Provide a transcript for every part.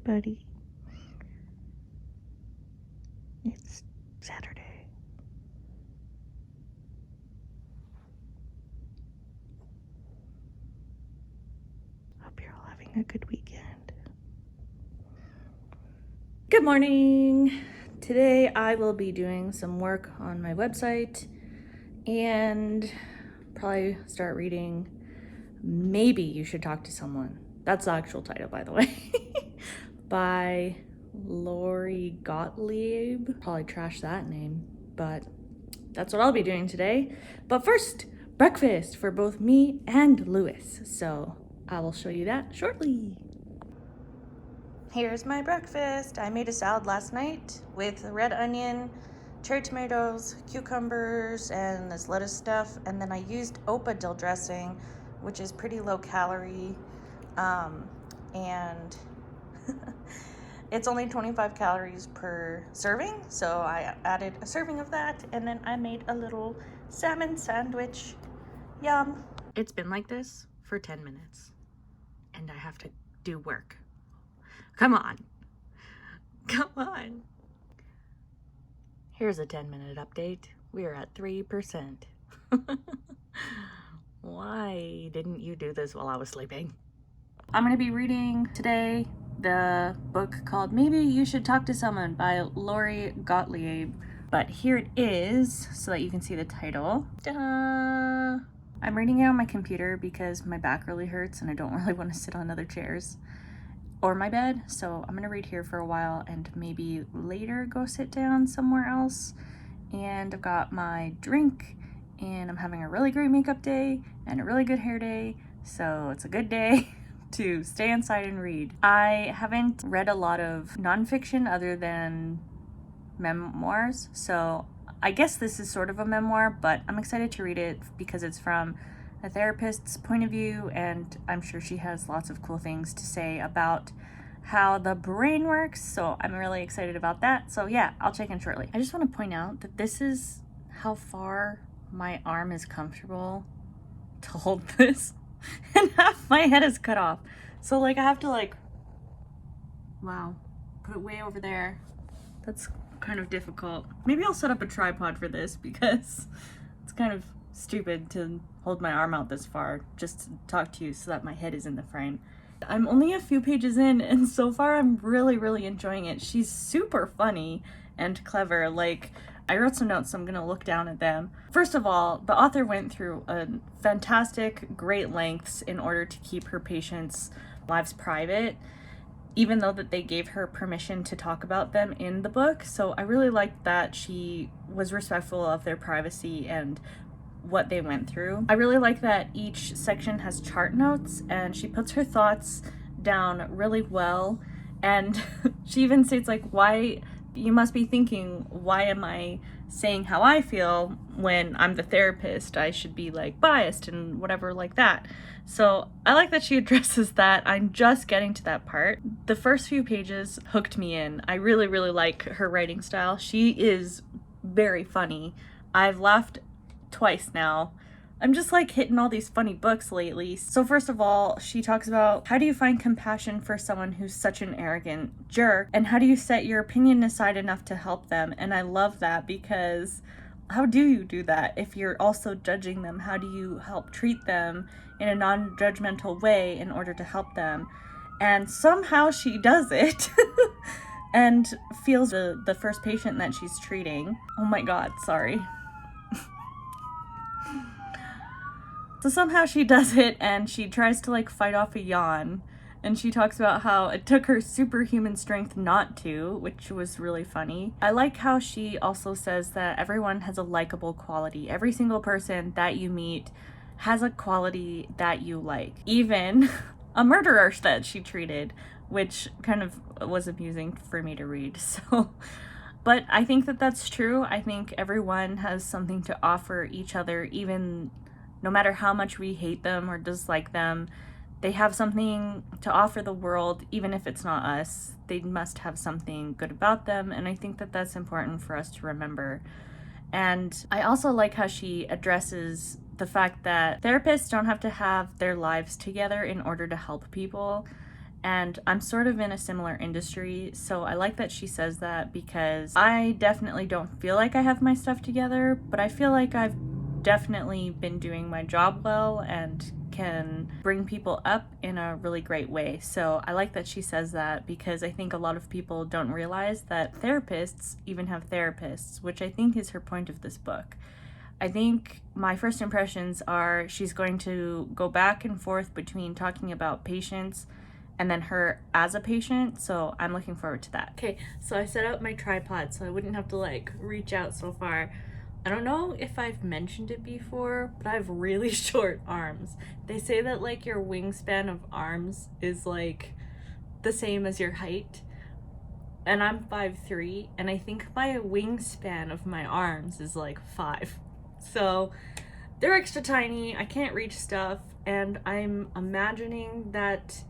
buddy. It's Saturday. Hope you're all having a good weekend. Good morning. Today I will be doing some work on my website and probably start reading Maybe You Should Talk to Someone. That's the actual title, by the way. By Lori Gottlieb. Probably trash that name, but that's what I'll be doing today. But first, breakfast for both me and Lewis. So I will show you that shortly. Here's my breakfast. I made a salad last night with red onion, cherry tomatoes, cucumbers, and this lettuce stuff. And then I used Opa dill dressing, which is pretty low calorie. And it's only 25 calories per serving. So I added a serving of that. And then I made a little salmon sandwich. Yum. It's been like this for 10 minutes. And I have to do work. Come on. Come on. Here's a 10-minute update. We are at 3%. Why didn't you do this while I was sleeping? I'm going to be reading today the book called Maybe You Should Talk to Someone by Lori Gottlieb. But here it is so that you can see the title. Ta-da! I'm reading it on my computer because my back really hurts and I don't really want to sit on other chairs or my bed, so I'm gonna read here for a while and maybe later go sit down somewhere else. And I've got my drink and I'm having a really great makeup day and a really good hair day, so it's a good day to stay inside and read. I haven't read a lot of nonfiction other than memoirs, so I guess this is sort of a memoir, but I'm excited to read it because it's from a therapist's point of view, and I'm sure she has lots of cool things to say about how the brain works, so I'm really excited about that. So yeah, I'll check in shortly. I just want to point out that this is how far my arm is comfortable to hold this, and half my head is cut off. So like I have to wow, put it way over there. That's kind of difficult. Maybe I'll set up a tripod for this because it's kind of stupid to hold my arm out this far just to talk to you so that my head is in the frame. I'm only a few pages in and so far I'm really enjoying it. She's super funny and clever. Like, I wrote some notes, so I'm gonna look down at them. First of all, the author went through a fantastic, great lengths in order to keep her patients' lives private, even though that they gave her permission to talk about them in the book. So I really liked that she was respectful of their privacy and what they went through. I really like that each section has chart notes and she puts her thoughts down really well. And she even states why you must be thinking, why am I saying how I feel when I'm the therapist? I should be biased and whatever like that. So I like that she addresses that. I'm just getting to that part. The first few pages hooked me in. I really like her writing style. She is very funny. I've laughed twice now. I'm just hitting all these funny books lately. So first of all, she talks about how do you find compassion for someone who's such an arrogant jerk, and how do you set your opinion aside enough to help them? And I love that, because how do you do that if you're also judging them? How do you help treat them in a non-judgmental way in order to help them? And somehow she does it. And feels the first patient that she's treating. Oh my god, sorry. So somehow she does it and she tries to fight off a yawn, and she talks about how it took her superhuman strength not to, which was really funny. I like how she also says that everyone has a likable quality. Every single person that you meet has a quality that you like. Even a murderer that she treated, which kind of was amusing for me to read. So but I think that that's true. I think everyone has something to offer each other, even no matter how much we hate them or dislike them. They have something to offer the world, even if it's not us. They must have something good about them, and I think that that's important for us to remember. And I also like how she addresses the fact that therapists don't have to have their lives together in order to help people. And I'm sort of in a similar industry, so I like that she says that, because I definitely don't feel like I have my stuff together, but I feel like I've definitely been doing my job well and can bring people up in a really great way. So I like that she says that, because I think a lot of people don't realize that therapists even have therapists, which I think is her point of this book. I think my first impressions are she's going to go back and forth between talking about patients and then her as a patient, so I'm looking forward to that. Okay, so I set up my tripod so I wouldn't have to like reach out so far. I don't know if I've mentioned it before, but I have really short arms. They say that like your wingspan of arms is like the same as your height, and I'm 5'3", and I think my wingspan of my arms is like 5. So they're extra tiny, I can't reach stuff, and I'm imagining that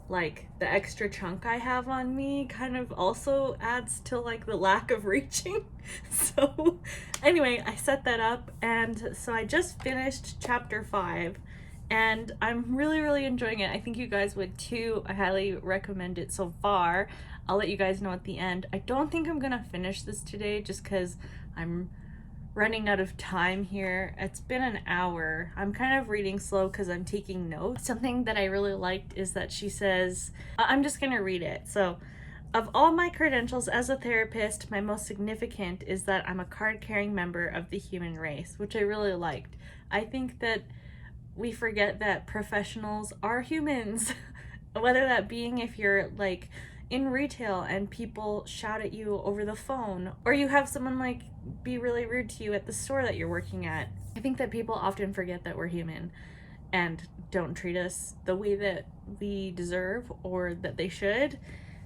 like the extra chunk I have on me kind of also adds to like the lack of reaching. So anyway, I set that up, and so I just finished chapter 5 and I'm really enjoying it. I think you guys would too. I highly recommend it so far. I'll let you guys know at the end. I don't think I'm gonna finish this today just because I'm running out of time here. It's been an hour. I'm kind of reading slow because I'm taking notes. Something that I really liked is that she says, I'm just gonna read it. So, of all my credentials as a therapist, my most significant is that I'm a card-carrying member of the human race, which I really liked. I think that we forget that professionals are humans, whether that being if you're like in retail and people shout at you over the phone, or you have someone like be really rude to you at the store that you're working at. I think that people often forget that we're human and don't treat us the way that we deserve or that they should.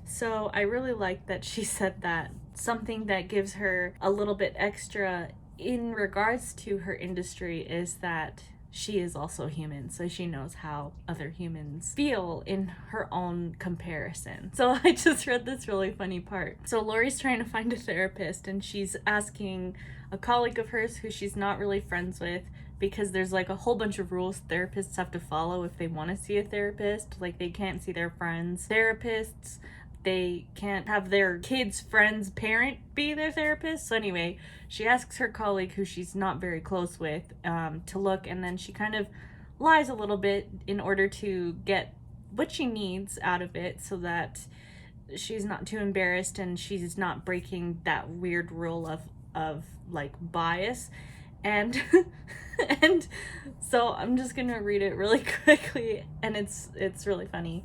So I really like that she said that. Something that gives her a little bit extra in regards to her industry is that she is also human, so she knows how other humans feel in her own comparison. So I just read this really funny part. So Lori's trying to find a therapist, and she's asking a colleague of hers who she's not really friends with, because there's like a whole bunch of rules therapists have to follow if they want to see a therapist. Like they can't see their friends' therapists, they can't have their kid's friend's parent be their therapist. So anyway, she asks her colleague, who she's not very close with, to look, and then she kind of lies a little bit in order to get what she needs out of it so that she's not too embarrassed and she's not breaking that weird rule of like bias. And and so I'm just gonna read it really quickly, and it's really funny.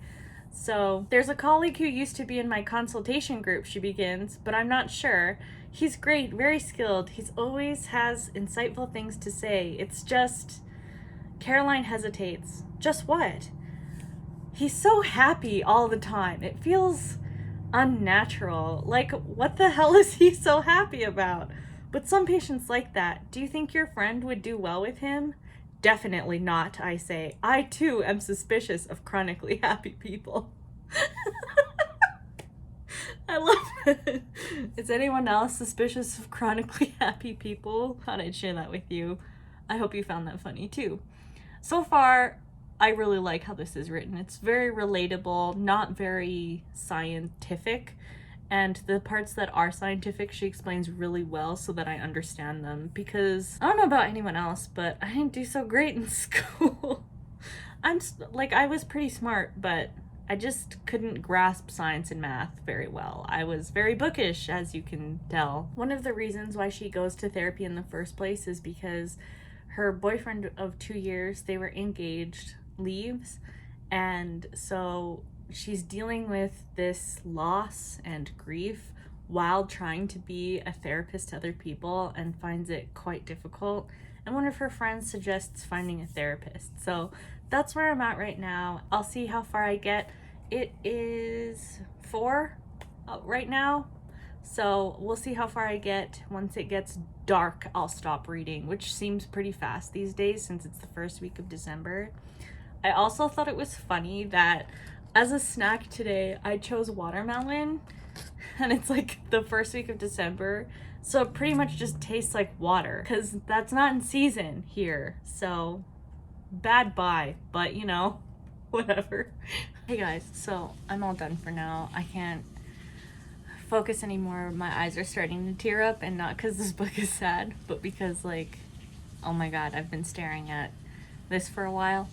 So, there's a colleague who used to be in my consultation group, she begins, but I'm not sure. He's great, very skilled. He's always has insightful things to say. It's just... Caroline hesitates. Just what? He's so happy all the time. It feels unnatural. Like, what the hell is he so happy about? But some patients like that. Do you think your friend would do well with him? Definitely not, I say. I too am suspicious of chronically happy people. I love it. Is anyone else suspicious of chronically happy people? Thought I'd share that with you. I hope you found that funny too. So far, I really like how this is written. It's very relatable, not very scientific. And the parts that are scientific, she explains really well so that I understand them, because I don't know about anyone else, but I didn't do so great in school. I was pretty smart, but I just couldn't grasp science and math very well. I was very bookish, as you can tell. One of the reasons why she goes to therapy in the first place is because her boyfriend of 2 years, they were engaged, leaves, and so she's dealing with this loss and grief while trying to be a therapist to other people, and finds it quite difficult. And one of her friends suggests finding a therapist. So that's where I'm at right now. I'll see how far I get. It is 4 right now. So we'll see how far I get. Once it gets dark, I'll stop reading, which seems pretty fast these days since it's the first week of December. I also thought it was funny that as a snack today, I chose watermelon, and it's like the first week of December, so it pretty much just tastes like water, because that's not in season here, so bad buy, but you know, whatever. Hey guys, so I'm all done for now. I can't focus anymore. My eyes are starting to tear up, and not because this book is sad, but because, like, oh my god, I've been staring at this for a while.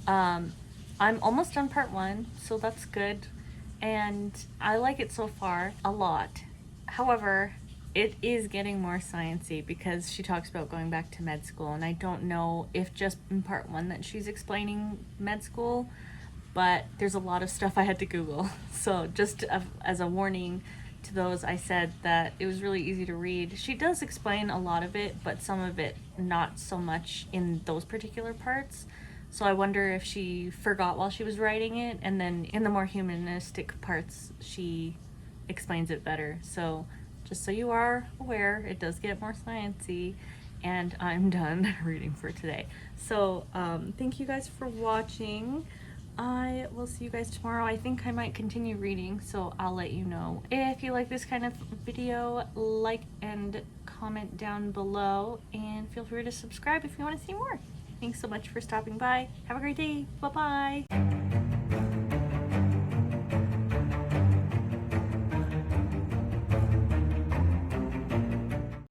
I'm almost done part 1, so that's good, and I like it so far a lot. However, it is getting more sciencey because she talks about going back to med school, and I don't know if just in part 1 that she's explaining med school, but there's a lot of stuff I had to Google. So just as a warning to those, I said that it was really easy to read. She does explain a lot of it, but some of it not so much in those particular parts. So I wonder if she forgot while she was writing it, and then in the more humanistic parts, she explains it better. So just so you are aware, it does get more sciencey, and I'm done reading for today. So thank you guys for watching. I will see you guys tomorrow. I think I might continue reading, so I'll let you know. If you like this kind of video, like and comment down below, and feel free to subscribe if you want to see more. Thanks so much for stopping by. Have a great day. Bye-bye.